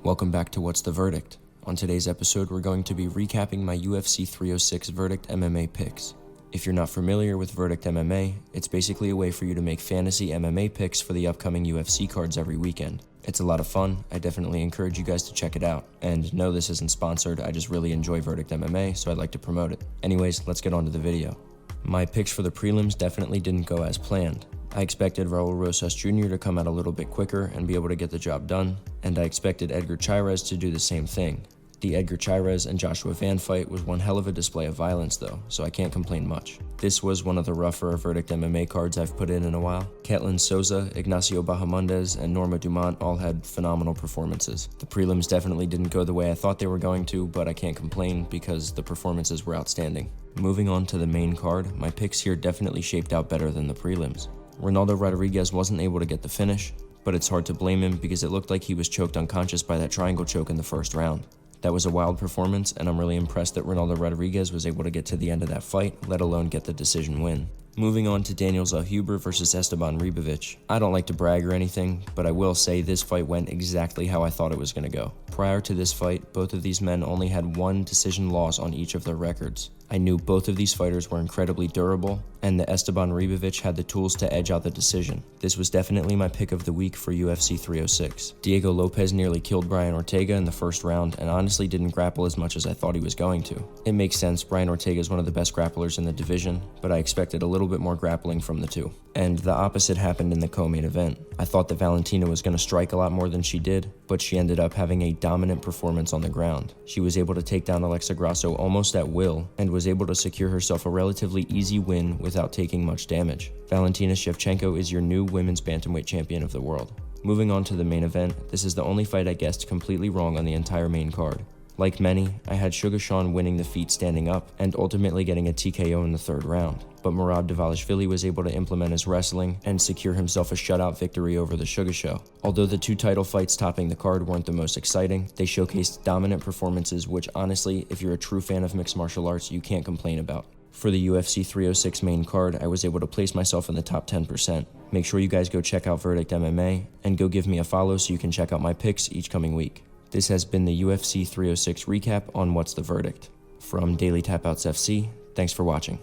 Welcome back to What's the Verdict? On today's episode, we're going to be recapping my UFC 306 Verdict MMA picks. If you're not familiar with Verdict MMA, it's basically a way for you to make fantasy MMA picks for the upcoming UFC cards every weekend. It's a lot of fun. I definitely encourage you guys to check it out. And no, this isn't sponsored. I just really enjoy Verdict MMA, so I'd like to promote it. Anyways, let's get on to the video. My picks for the prelims definitely didn't go as planned. I expected Raul Rosas Jr. to come out a little bit quicker and be able to get the job done, and I expected Edgar Chairez to do the same thing. The Edgar Chairez and Joshua Van fight was one hell of a display of violence though, so I can't complain much. This was one of the rougher Verdict MMA cards I've put in a while. Ketlin Souza, Ignacio Bahamondes, and Norma Dumont all had phenomenal performances. The prelims definitely didn't go the way I thought they were going to, but I can't complain because the performances were outstanding. Moving on to the main card, my picks here definitely shaped out better than the prelims. Ronaldo Rodriguez wasn't able to get the finish, but it's hard to blame him because it looked like he was choked unconscious by that triangle choke in the first round. That was a wild performance, and I'm really impressed that Ronaldo Rodriguez was able to get to the end of that fight, let alone get the decision win. Moving on to Daniel Zellhuber versus Esteban Ribovic. I don't like to brag or anything, but I will say this fight went exactly how I thought it was going to go. Prior to this fight, both of these men only had one decision loss on each of their records. I knew both of these fighters were incredibly durable, and that Esteban Ribovic had the tools to edge out the decision. This was definitely my pick of the week for UFC 306. Diego Lopez nearly killed Brian Ortega in the first round and honestly didn't grapple as much as I thought he was going to. It makes sense, Brian Ortega is one of the best grapplers in the division, but I expected a little bit more grappling from the two. And the opposite happened in the co-main event. I thought that Valentina was going to strike a lot more than she did, but she ended up having a dominant performance on the ground. She was able to take down Alexa Grasso almost at will, and was able to secure herself a relatively easy win without taking much damage. Valentina Shevchenko is your new women's bantamweight champion of the world. Moving on to the main event, this is the only fight I guessed completely wrong on the entire main card. Like many, I had Sugar Sean winning the feat standing up and ultimately getting a TKO in the third round. But Merab Dvalishvili was able to implement his wrestling and secure himself a shutout victory over the Sugar Show. Although the two title fights topping the card weren't the most exciting, they showcased dominant performances which honestly, if you're a true fan of mixed martial arts, you can't complain about. For the UFC 306 main card, I was able to place myself in the top 10%. Make sure you guys go check out Verdict MMA and go give me a follow so you can check out my picks each coming week. This has been the UFC 306 recap on What's the Verdict. From DailyTapouts FC, thanks for watching.